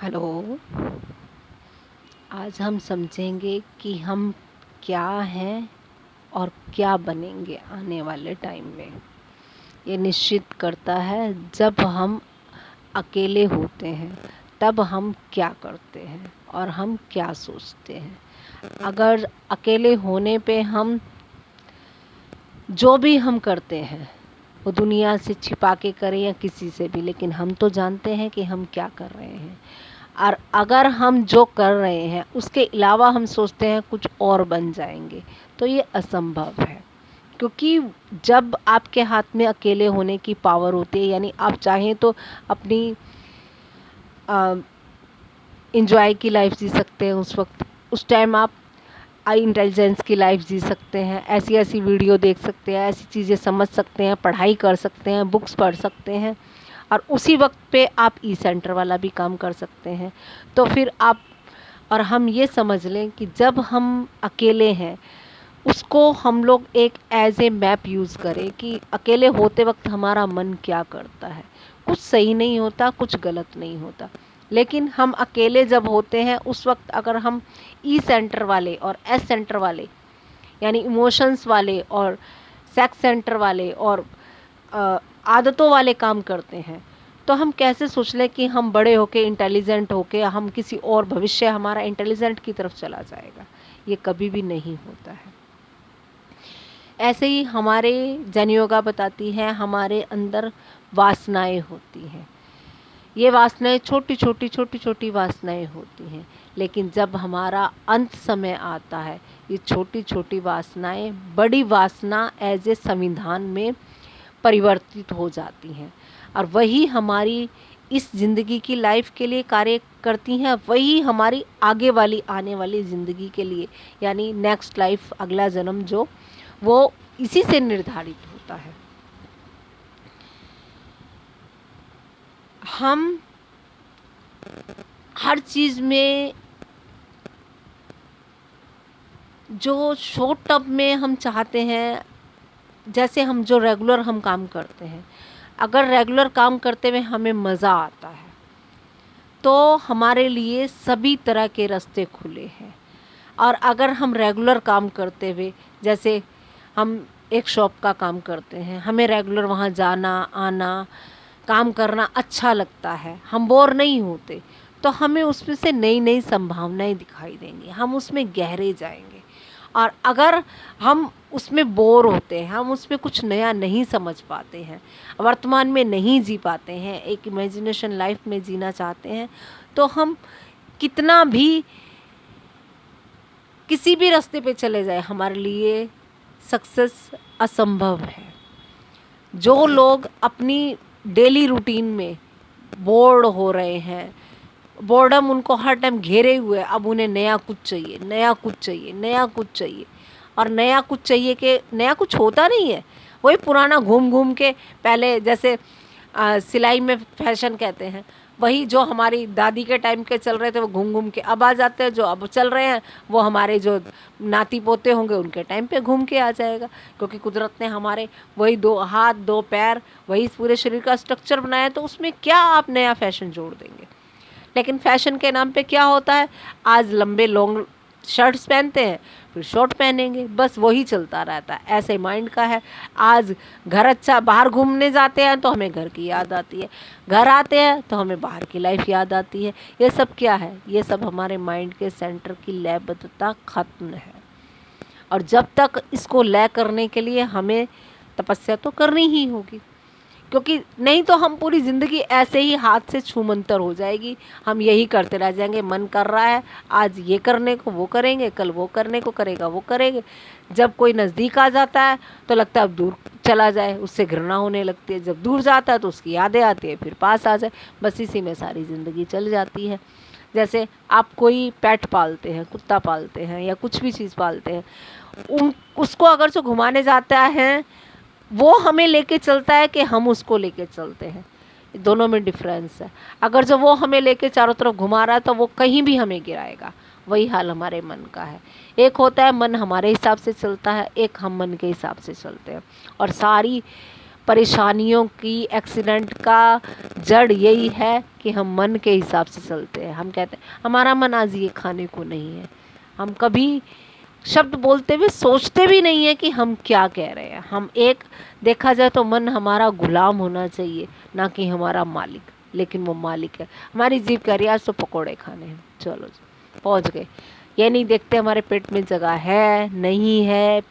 Hello. आज हम समझेंगे कि हम क्या हैं और क्या बनेंगे आने वाले टाइम में। ये निश्चित करता है जब हम अकेले होते हैं तब हम क्या करते हैं और हम क्या सोचते हैं। अगर अकेले होने पे हम जो भी हम करते हैं वो दुनिया से छिपा के करें या किसी से भी, लेकिन हम तो जानते हैं कि हम क्या कर रहे हैं। और अगर हम जो कर रहे हैं उसके अलावा हम सोचते हैं कुछ और बन जाएंगे तो ये असंभव है। क्योंकि जब आपके हाथ में अकेले होने की पावर होती है, यानी आप चाहें तो अपनी इंजॉय की लाइफ जी सकते हैं। उस टाइम आप इंटेलिजेंस की लाइफ जी सकते हैं। ऐसी ऐसी वीडियो देख सकते हैं, ऐसी चीज़ें समझ सकते हैं, पढ़ाई कर सकते हैं, बुक्स पढ़ सकते हैं। और उसी वक्त पे आप ई सेंटर वाला भी काम कर सकते हैं। तो फिर आप और हम ये समझ लें कि जब हम अकेले हैं उसको हम लोग एक एज ए मैप यूज़ करें कि अकेले होते वक्त हमारा मन क्या करता है। कुछ सही नहीं होता, कुछ गलत नहीं होता, लेकिन हम अकेले जब होते हैं उस वक्त अगर हम ई सेंटर वाले और एस सेंटर वाले, यानी इमोशंस वाले और सेक्स सेंटर वाले और आदतों वाले काम करते हैं, तो हम कैसे सोच लें कि हम बड़े होके इंटेलिजेंट होके हम किसी और भविष्य हमारा इंटेलिजेंट की तरफ चला जाएगा। ये कभी भी नहीं होता है। ऐसे ही हमारे जन योगा बताती है हमारे अंदर वासनाएं होती हैं। ये वासनाएं छोटी छोटी वासनाएं होती हैं, लेकिन जब हमारा अंत समय आता है ये छोटी छोटी वासनाएं बड़ी वासना एज ए संविधान में परिवर्तित हो जाती हैं। और वही हमारी इस ज़िंदगी की लाइफ के लिए कार्य करती हैं, वही हमारी आगे वाली आने वाली ज़िंदगी के लिए, यानी नेक्स्ट लाइफ, अगला जन्म जो वो इसी से निर्धारित होता है। हम हर चीज़ में जो शॉर्ट टर्म में हम चाहते हैं, जैसे हम जो रेगुलर हम काम करते हैं, अगर रेगुलर काम करते हुए हमें मज़ा आता है तो हमारे लिए सभी तरह के रास्ते खुले हैं। और अगर हम रेगुलर काम करते हुए, जैसे हम एक शॉप का काम करते हैं, हमें रेगुलर वहाँ जाना आना काम करना अच्छा लगता है, हम बोर नहीं होते, तो हमें उसमें से नई नई संभावनाएं दिखाई देंगी, हम उसमें गहरे जाएंगे। और अगर हम उसमें बोर होते हैं, हम उसमें कुछ नया नहीं समझ पाते हैं, वर्तमान में नहीं जी पाते हैं, एक इमेजिनेशन लाइफ में जीना चाहते हैं, तो हम कितना भी किसी भी रास्ते पे चले जाए हमारे लिए सक्सेस असंभव है। जो लोग अपनी डेली रूटीन में बोर्ड हो रहे हैं, बोर्डम उनको हर टाइम घेरे हुए, अब उन्हें नया कुछ चाहिए, नया कुछ चाहिए, नया कुछ चाहिए। और नया कुछ चाहिए कि नया कुछ होता नहीं है, वही पुराना घूम घूम के, पहले जैसे सिलाई में फैशन कहते हैं, वही जो हमारी दादी के टाइम के चल रहे थे वो घूम घूम के अब आ जाते हैं, जो अब चल रहे हैं वो हमारे जो नाती पोते होंगे उनके टाइम पे घूम के आ जाएगा। क्योंकि कुदरत ने हमारे वही 2 हाथ 2 पैर वही पूरे शरीर का स्ट्रक्चर बनाया है, तो उसमें क्या आप नया फैशन जोड़ देंगे। लेकिन फैशन के नाम पे क्या होता है, आज लंबे लॉन्ग शर्ट्स पहनते हैं, फिर शॉर्ट पहनेंगे, बस वही चलता रहता है। ऐसे माइंड का है। आज घर अच्छा, बाहर घूमने जाते हैं तो हमें घर की याद आती है, घर आते हैं तो हमें बाहर की लाइफ याद आती है। ये सब क्या है, ये सब हमारे माइंड के सेंटर की लयबद्धता खत्म है। और जब तक इसको लय करने के लिए हमें तपस्या तो करनी ही होगी, क्योंकि नहीं तो हम पूरी ज़िंदगी ऐसे ही हाथ से छूमंतर हो जाएगी। हम यही करते रह जाएंगे, मन कर रहा है आज ये करने को वो करेंगे, कल वो करने को करेगा वो करेंगे। जब कोई नज़दीक आ जाता है तो लगता है अब दूर चला जाए, उससे घृणा होने लगती है। जब दूर जाता है तो उसकी यादें आती है, फिर पास आ जाए, बस इसी में सारी ज़िंदगी चल जाती है। जैसे आप कोई पेट पालते हैं, कुत्ता पालते हैं या कुछ भी चीज़ पालते हैं, उसको अगर जो घुमाने जाता है वो हमें लेके चलता है कि हम उसको लेके चलते हैं, दोनों में डिफरेंस है। अगर जो वो हमें लेके चारों तरफ घुमा रहा है तो वो कहीं भी हमें गिराएगा। वही हाल हमारे मन का है। एक होता है मन हमारे हिसाब से चलता है, एक हम मन के हिसाब से चलते हैं। और सारी परेशानियों की, एक्सीडेंट का जड़ यही है कि हम मन के हिसाब से चलते हैं। हम कहते हैं हमारा मन आज ये खाने को नहीं है। हम कभी शब्द बोलते हुए सोचते भी नहीं है कि हम क्या कह रहे हैं। हम एक देखा जाए तो मन हमारा गुलाम होना चाहिए, ना कि हमारा मालिक, लेकिन वो मालिक है। हमारी जीभ कह रही है आज तो पकोड़े खाने हैं, चलो जी पहुँच गए। ये नहीं देखते हमारे पेट में जगह है नहीं है,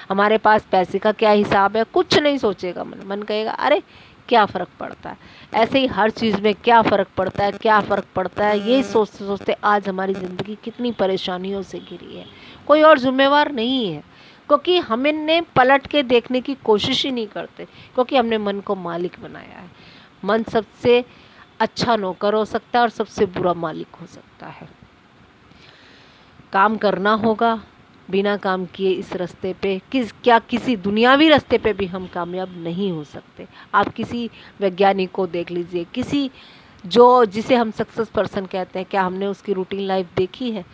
हमारे पास पैसे का क्या हिसाब है, कुछ नहीं सोचेगा मन। मन कहेगा अरे क्या फ़र्क पड़ता है। ऐसे ही हर चीज़ में क्या फ़र्क पड़ता है, क्या फ़र्क पड़ता है, ये सोचते सोचते आज हमारी ज़िंदगी कितनी परेशानियों से घिरी है। कोई और जिम्मेवार नहीं है, क्योंकि हमने पलट के देखने की कोशिश ही नहीं करते, क्योंकि हमने मन को मालिक बनाया है। मन सबसे अच्छा नौकर हो सकता है और सबसे बुरा मालिक हो सकता है। काम करना होगा, बिना काम किए इस रास्ते पे किसी दुनियावी रास्ते पे भी हम कामयाब नहीं हो सकते। आप किसी वैज्ञानिक को देख लीजिए, जिसे हम सक्सेस पर्सन कहते हैं, क्या हमने उसकी रूटीन लाइफ देखी है?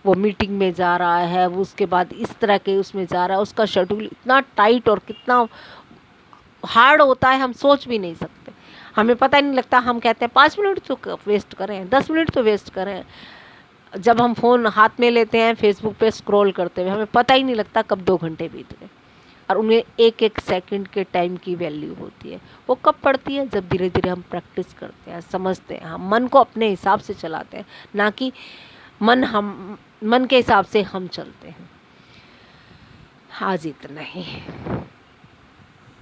वो मीटिंग में जा रहा है, वो उसके बाद इस तरह के उसमें जा रहा है, उसका शेड्यूल इतना टाइट और कितना हार्ड होता है हम सोच भी नहीं सकते। हमें पता ही नहीं लगता। हम कहते हैं 5 मिनट तो वेस्ट करें, 10 मिनट तो वेस्ट करें। जब हम फ़ोन हाथ में लेते हैं फेसबुक पे स्क्रॉल करते हुए, हमें पता ही नहीं लगता कब 2 घंटे बीत गए। और उन्हें एक एक सेकंड के टाइम की वैल्यू होती है। वो कब पड़ती है? जब धीरे धीरे हम प्रैक्टिस करते हैं, समझते हैं, हम मन को अपने हिसाब से चलाते हैं, ना कि मन के हिसाब से हम चलते हैं। आज इतना ही।